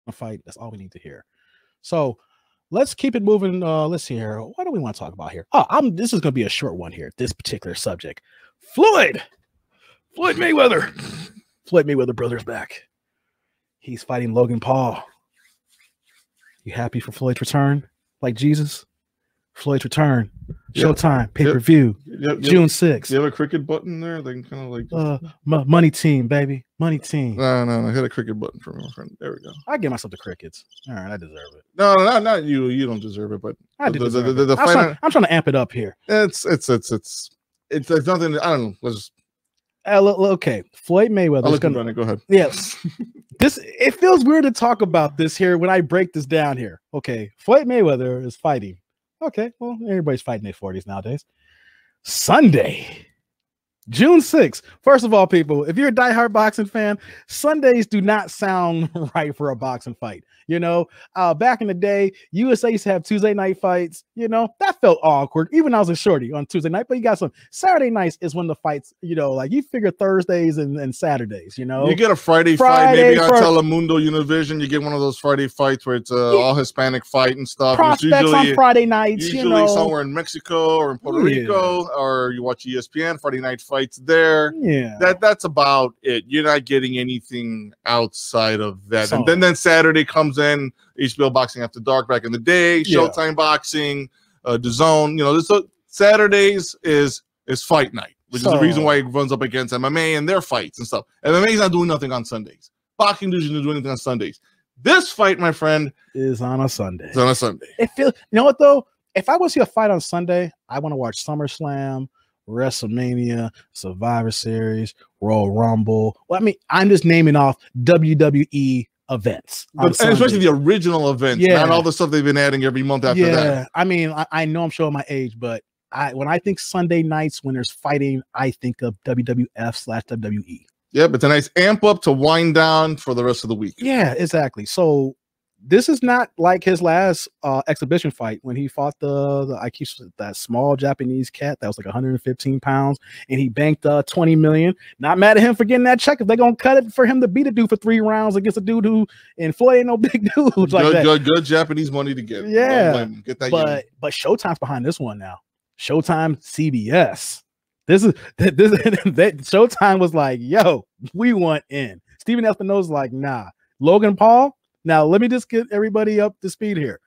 a fight. That's all we need to hear. So let's keep it moving. Let's see here. What do we want to talk about here? Oh, this is going to be a short one here. This particular subject. Floyd Mayweather. Floyd Mayweather brother's back. He's fighting Logan Paul. You happy for Floyd's return? Like Jesus? Floyd's return. Showtime pay-per-view. June 6th. You have a cricket button there? They can kind of like money team, baby. Money team. No. Hit a cricket button for me, my friend. There we go. I give myself the crickets. All right, I deserve it. No, not you. You don't deserve it, but I do deserve it. I'm trying to amp it up here. It's nothing. I don't know. Let's just okay. Floyd Mayweather. Go ahead. Yes. It feels weird to talk about this here when I break this down here. Okay. Floyd Mayweather is fighting. Okay. Well, everybody's fighting their 40s nowadays. Sunday, June 6th. First of all, people, if you're a diehard boxing fan, Sundays do not sound right for a boxing fight. You know, back in the day, USA used to have Tuesday night fights. You know, that felt awkward. Even I was a shorty on Tuesday night, but you got some Saturday nights is when the fights, you know, like you figure Thursdays and Saturdays, you know. You get a Friday fight, maybe on Telemundo Univision. You get one of those Friday fights where it's all Hispanic fight and stuff. Prospects usually, on Friday nights, usually somewhere in Mexico or in Puerto Rico, or you watch ESPN, Friday night fights there. Yeah. That's about it. You're not getting anything outside of that. And then Saturday comes in, HBO Boxing After Dark back in the day, Showtime Boxing, DAZN. You know, this Saturdays is fight night, which is the reason why it runs up against MMA and their fights and stuff. MMA is not doing nothing on Sundays. Boxing doesn't do anything on Sundays. This fight, my friend, is on a Sunday. It's on a Sunday. It feels. You know what though? If I want to see a fight on Sunday, I want to watch SummerSlam, WrestleMania, Survivor Series, Royal Rumble. Well, I mean, I'm just naming off WWE events, and especially the original events, not all the stuff they've been adding every month after that. I mean, I know I'm showing my age, but when I think Sunday nights when there's fighting, I think of WWF/WWE. Yeah, but it's a nice amp up to wind down for the rest of the week. Yeah, exactly. So this is not like his last exhibition fight when he fought that small Japanese cat that was like 115 pounds and he banked 20 million. Not mad at him for getting that check if they're gonna cut it for him to beat a dude for 3 rounds against a dude who, and Floyd ain't no big dude like that. Good Japanese money to get. Yeah, get that. But Showtime's behind this one now. Showtime CBS. This Showtime was like, yo, we want in. Steven Espinosa's like, nah. Logan Paul. Now, let me just get everybody up to speed here.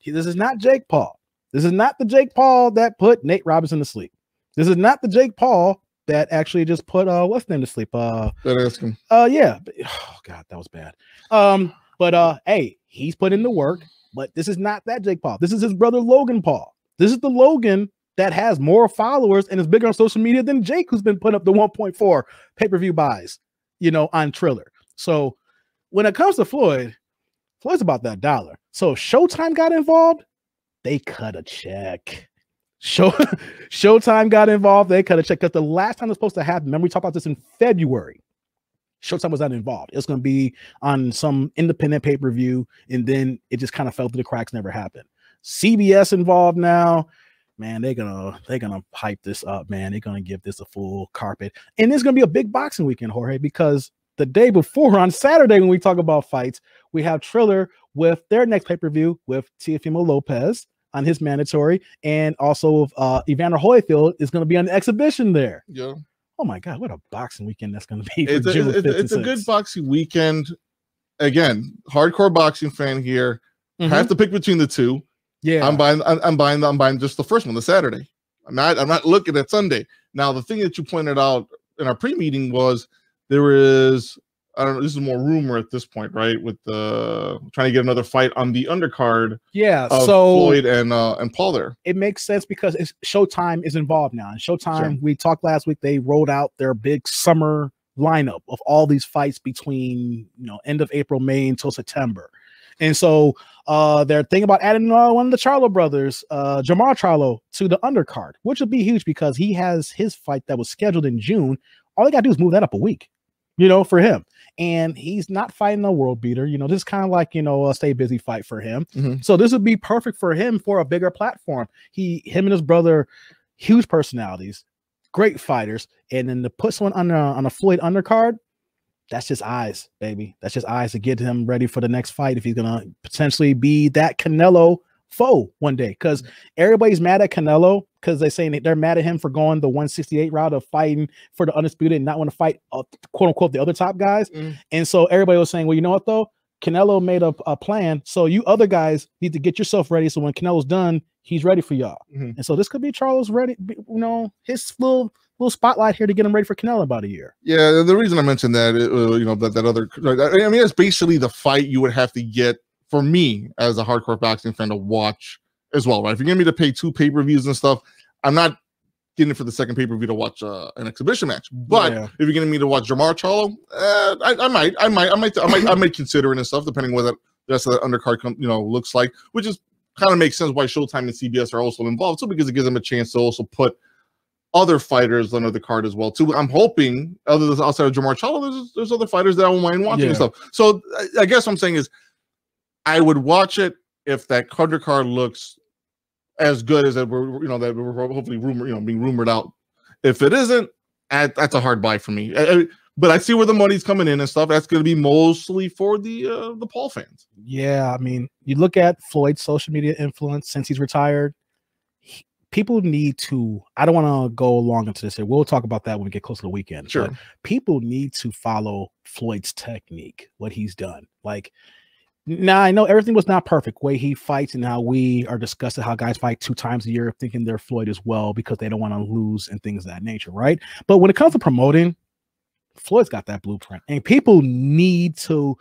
This is not Jake Paul. This is not the Jake Paul that put Nate Robinson to sleep. This is not the Jake Paul that actually just put what's his name to sleep? Yeah. Oh God, that was bad. But hey, he's put in the work, but this is not that Jake Paul. This is his brother Logan Paul. This is the Logan that has more followers and is bigger on social media than Jake, who's been putting up the 1.4 pay-per-view buys, you know, on Triller. So when it comes to Floyd's about that dollar. So if Showtime got involved, they cut a check. Showtime got involved, they cut a check. Because the last time it was supposed to happen, remember we talked about this in February. Showtime was not involved. It's going to be on some independent pay-per-view, and then it just kind of fell through the cracks, never happened. CBS involved now. Man, they're gonna hype this up, man. They're gonna give this a full carpet. And it's gonna be a big boxing weekend, Jorge, because the day before on Saturday, when we talk about fights, we have Triller with their next pay-per-view with Teofimo Lopez on his mandatory, and also Evander Holyfield is going to be on the exhibition there. Yeah. Oh my God, what a boxing weekend that's going to be! It's a good boxing weekend. Again, hardcore boxing fan here. I have to pick between the two. Yeah, I'm buying just the first one, the Saturday. I'm not looking at Sunday. Now, the thing that you pointed out in our pre-meeting was there is, I don't know, this is more rumor at this point, right? With trying to get another fight on the undercard. Yeah, of so Floyd and Paul there. It makes sense because Showtime is involved now. And Showtime, we talked last week, they rolled out their big summer lineup of all these fights between end of April, May until September. And so they're thinking about adding one of the Charlo brothers, Jamar Charlo, to the undercard, which would be huge because he has his fight that was scheduled in June. All they got to do is move that up a week, for him. And he's not fighting a world beater. This is kind of like, a stay busy fight for him. So this would be perfect for him for a bigger platform. Him and his brother, huge personalities, great fighters. And then to put someone on a Floyd undercard, that's just eyes, baby. That's just eyes to get him ready for the next fight if he's gonna potentially be that Canelo foe one day. Because everybody's mad at Canelo because they're saying they're mad at him for going the 168 route of fighting for the undisputed and not want to fight quote unquote the other top guys. And so everybody was saying, well, you know what though? Canelo made a plan, so you other guys need to get yourself ready. So when Canelo's done, he's ready for y'all. And so this could be Charles ready, you know, his little spotlight here to get him ready for Canelo in about a year. Yeah, the reason I mentioned that, you know, that other, I mean, it's basically the fight you would have to get for me as a hardcore boxing fan to watch as well, right? If you're gonna be to pay 2 pay-per-views and stuff, I'm not getting it for the second pay-per-view to watch an exhibition match. But if you're getting me to watch Jamar Charlo, I might consider it and stuff, depending on what the rest of that undercard you know looks like, which is kind of makes sense why Showtime and CBS are also involved too, because it gives them a chance to also put other fighters under the card as well too. I'm hoping, other than outside of Jamar Charlo, there's other fighters that I won't mind watching and stuff. So I guess what I'm saying is, I would watch it if that undercard looks as good as that we're, you know, that we're hopefully being rumored out. If it isn't, that's a hard buy for me. But I see where the money's coming in and stuff. That's going to be mostly for the Paul fans. Yeah, I mean, you look at Floyd's social media influence since he's retired. People need to, I don't want to go long into this here. We'll talk about that when we get close to the weekend. Sure. But people need to follow Floyd's technique, what he's done. Like, now, I know everything was not perfect, way he fights and how we are discussing how guys fight 2 times a year thinking they're Floyd as well because they don't want to lose and things of that nature, right? But when it comes to promoting, Floyd's got that blueprint, and people need to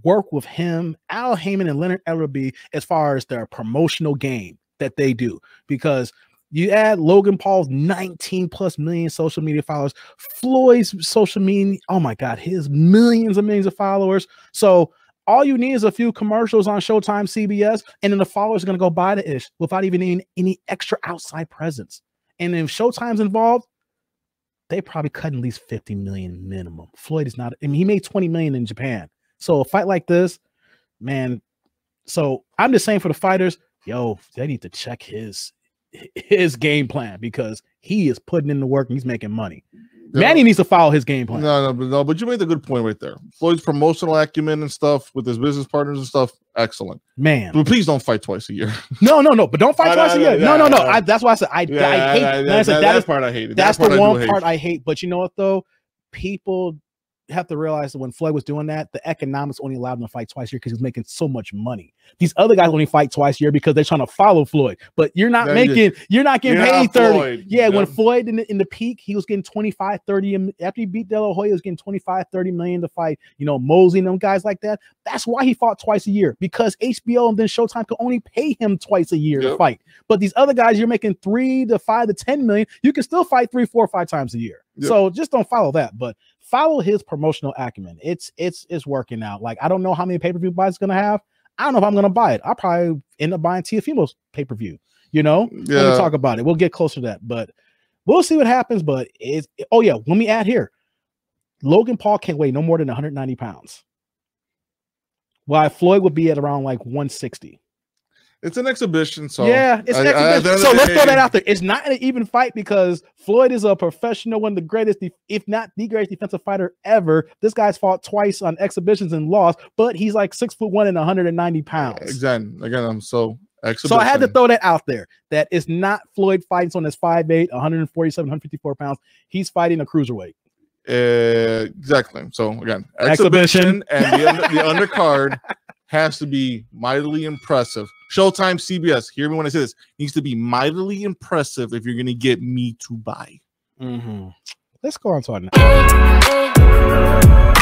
work with him, Al Heyman, and Leonard Ellerbe as far as their promotional game that they do, because you add Logan Paul's 19+ million social media followers, Floyd's social media, oh my God, his millions and millions of followers. So all you need is a few commercials on Showtime, CBS, and then the followers are going to go buy the ish without even needing any extra outside presence. And if Showtime's involved, they probably cut at least 50 million minimum. Floyd is not, I mean, he made 20 million in Japan. So a fight like this, man. So I'm just saying for the fighters, yo, they need to check his game plan because he is putting in the work and he's making money. Manny needs to follow his game plan. No, but you made a good point right there. Floyd's promotional acumen and stuff with his business partners and stuff, excellent. Man, but please don't fight twice a year. No, but don't fight twice a year. No. That's why I said I hate. That part I hate. That's the one part I hate. But you know what though, people have to realize that when Floyd was doing that, the economics only allowed him to fight twice a year because he's making so much money. These other guys only fight twice a year because th're trying to follow Floyd. But you're not getting paid 30. Floyd. Yeah, when Floyd in the peak, he was getting 25, 30. After he beat De La Hoya, he was getting 25, 30 million to fight, you know, Mosley and them guys like that. That's why he fought twice a year, because HBO and then Showtime could only pay him twice a year to fight. But these other guys, you're making 3 to 5 to 10 million. You can still fight 3, 4, 5 times a year. So just don't follow that, but follow his promotional acumen. It's working out. Like, I don't know how many pay-per-view buys it's gonna have. I don't know if I'm gonna buy it. I'll probably end up buying Tiafimo's pay-per-view. You know, when we talk about it, we'll get closer to that, but we'll see what happens. But let me add here, Logan Paul can't weigh no more than 190 pounds, while Floyd would be at around like 160. It's an exhibition, so yeah, it's an exhibition. So let's throw that out there. It's not an even fight because Floyd is a professional, one of the greatest, if not the greatest defensive fighter ever. This guy's fought twice on exhibitions and lost, but he's like 6'1" and 190 pounds. Again, I'm so exhibition. So I had to throw that out there. That is not Floyd fighting someone that's 5'8", 147, 154 pounds. He's fighting a cruiserweight. Exactly. So again, exhibition and the undercard has to be mightily impressive. Showtime, CBS, hear me when I say this, needs to be mightily impressive if you're going to get me to buy. Let's go on to our next.